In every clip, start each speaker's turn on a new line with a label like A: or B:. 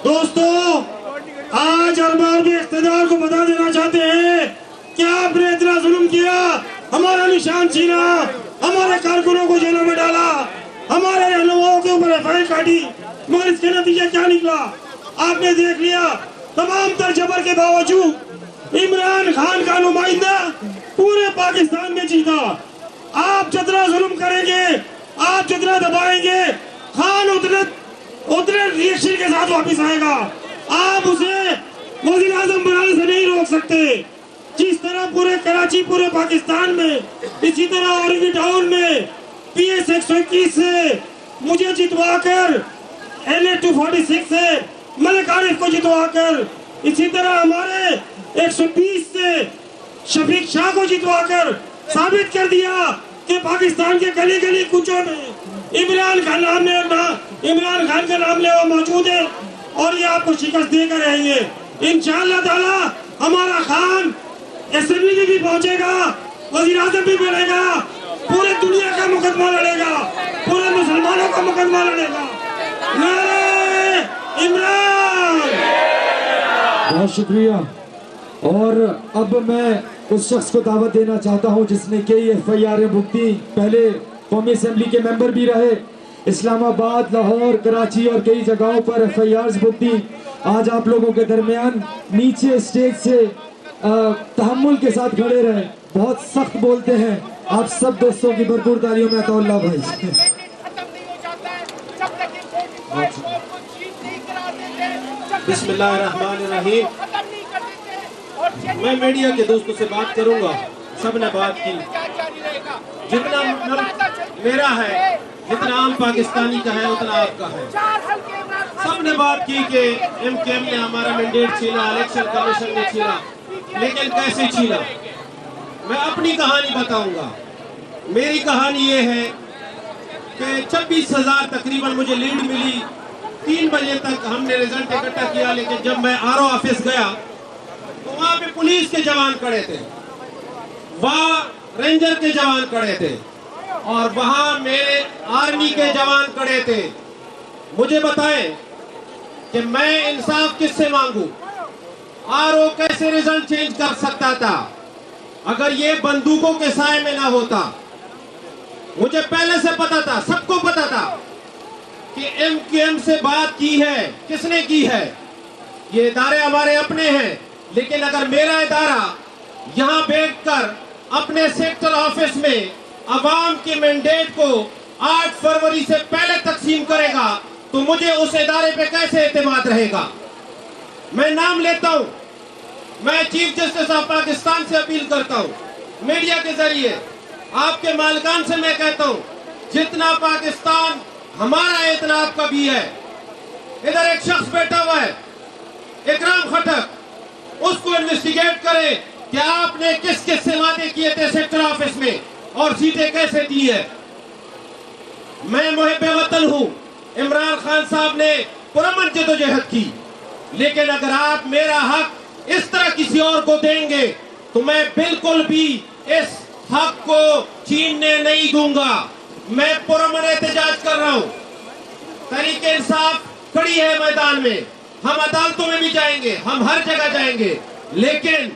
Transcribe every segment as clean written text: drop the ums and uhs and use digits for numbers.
A: دوستو آج ارباب اقتدار کو بتا دینا چاہتے ہیں کہ آپ نے اتنا ظلم کیا، ہمارا نشان چھینا، ہمارے کارکنوں کو جیلوں میں ڈالا، ہمارے رہنماؤں کے اوپر ایف آئی کاٹی، مگر اس کے نتیجے کیا نکلا آپ نے دیکھ لیا۔ تمام تر جبر کے باوجود عمران خان کا نمائندہ پورے پاکستان میں جیتا۔ آپ جتنا ظلم کریں گے، آپ جتنا دبائیں گے، خان اتنے ریئیکشن کے ساتھ واپس آئے گا۔ آپ اسے وزیر اعظم بنانے سے نہیں روک سکتے۔ جس طرح پورے کراچی، پورے پاکستان میں، اسی طرح اورنگی ٹاؤن میں پی ایس 121 سے مجھے جتوا کر، LA 246 سے ملک عارف کو جتوا کر، اسی طرح ہمارے 120 سے شفیق شاہ کو جتوا کر ثابت کر دیا کہ پاکستان کے گلی گلی کوچوں میں عمران خان کا نام لیوا موجود ہے، اور یہ آپ کو شکست دے کر رہیں گے انشاءاللہ تعالی۔ ہمارا خان اسمبلی میں بھی پہنچے گا، وزیر اعظم بھی بنے گا، پورے دنیا کا مقدمہ لڑے گا، پورے مسلمانوں کا مقدمہ لڑے گا۔ نعرہ عمران!
B: بہت شکریہ۔ اور اب میں اس شخص کو دعوت دینا چاہتا ہوں جس نے کئی FIR بھگتی، پہلے قومی اسمبلی کے ممبر بھی رہے، اسلام آباد، لاہور، کراچی اور کئی جگہوں پر FIRs بھگتی۔ آج آپ لوگوں کے درمیان نیچے اسٹیج سے تحمل کے ساتھ کھڑے رہے، بہت سخت بولتے ہیں۔ آپ سب دوستوں کی بھرپور تالیوں میں عطا اللہ بھائی۔
C: بسم اللہ الرحمن الرحیم۔ میں میڈیا کے دوستوں سے بات کروں گا، سب نے بات کی، جتنا میرا ہے، جتنا عام پاکستانی کا ہے اتنا آپ کا ہے۔ سب نے بات کی کہ MKM نے ہمارا مینڈیٹ چھینا، الیکشن کمیشن نے چھینا، لیکن کیسے چھینا؟ میں اپنی کہانی بتاؤں گا۔ میری کہانی یہ ہے کہ 26,000 تقریباً مجھے لیڈ ملی، 3 بجے تک ہم نے رزلٹ اکٹھا کیا، لیکن جب میں RO آفس گیا تو وہاں پہ پولیس کے جوان کھڑے تھے، وہاں رینجر کے جوان کھڑے تھے، اور وہاں میرے آرمی کے جوان کھڑے تھے۔ مجھے بتائیں کہ میں انصاف کس سے مانگوں؟ RO کیسے رزلٹ چینج کر سکتا تھا اگر یہ بندوقوں کے سائے میں نہ ہوتا؟ مجھے پہلے سے پتا تھا، سب کو پتا تھا کہ MKM سے بات کی ہے، کس نے کی ہے؟ یہ ادارے ہمارے اپنے ہیں، لیکن اگر میرا ادارہ یہاں بیٹھ کر اپنے سیکٹر آفس میں عوام کے مینڈیٹ کو 8 فروری سے پہلے تقسیم کرے گا تو مجھے اس ادارے پہ کیسے اعتماد رہے گا؟ میں نام لیتا ہوں، میں چیف جسٹس آف پاکستان سے اپیل کرتا ہوں، میڈیا کے ذریعے آپ کے مالکان سے میں کہتا ہوں، جتنا پاکستان ہمارا ہے اتنا آپ کا بھی ہے۔ ادھر ایک شخص بیٹھا ہوا ہے، اکرام خٹک، اس کو انویسٹیگیٹ کریں کہ آپ نے کس کس سے وعدے کیے تھے سیکٹر آفس میں اور سیٹیں کیسے دی ہے۔ میں محب وطن ہوں، عمران خان صاحب نے پرامن جدوجہد کی، لیکن اگر آپ میرا حق اس طرح کسی اور کو دیں گے تو میں بالکل بھی اس حق کو چھیننے نہیں دوں گا۔ میں پرامن احتجاج کر رہا ہوں، تحریک انصاف کھڑی ہے میدان میں، ہم عدالتوں میں بھی جائیں گے، ہم ہر جگہ جائیں گے، لیکن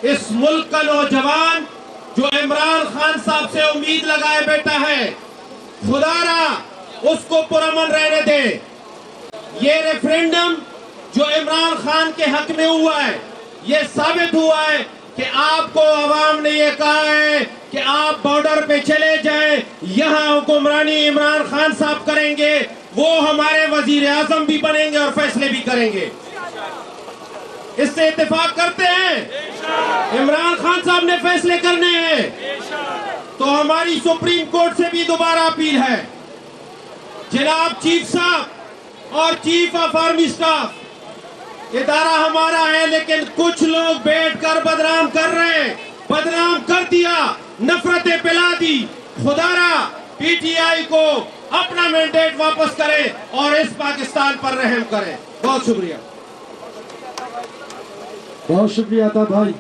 C: اس ملک کا نوجوان جو عمران خان صاحب سے امید لگائے بیٹھا ہے، خدا را اس کو پرامن رہنے دے۔ یہ ریفرینڈم جو عمران خان کے حق میں ہوا ہے، یہ ثابت ہوا ہے کہ آپ کو عوام نے یہ کہا ہے کہ آپ بارڈر پہ چلے جائیں، یہاں حکمرانی عمران خان صاحب کریں گے، وہ ہمارے وزیر اعظم بھی بنیں گے اور فیصلے بھی کریں گے۔ اس سے اتفاق کرتے ہیں؟ عمران خان صاحب نے فیصلے کرنے ہیں تو ہماری سپریم کورٹ سے بھی دوبارہ اپیل ہے، جناب چیف صاحب اور چیف آف آرمی سٹاف، ادارہ ہمارا ہے لیکن کچھ لوگ بیٹھ کر بدنام کر رہے ہیں، بدنام کر دیا، نفرتیں پلا دی۔ خدا را PTI کو اپنا مینڈیٹ واپس کریں اور اس پاکستان پر رحم کریں۔ بہت شکریہ۔
B: بہت شکریہ عطا بھائی۔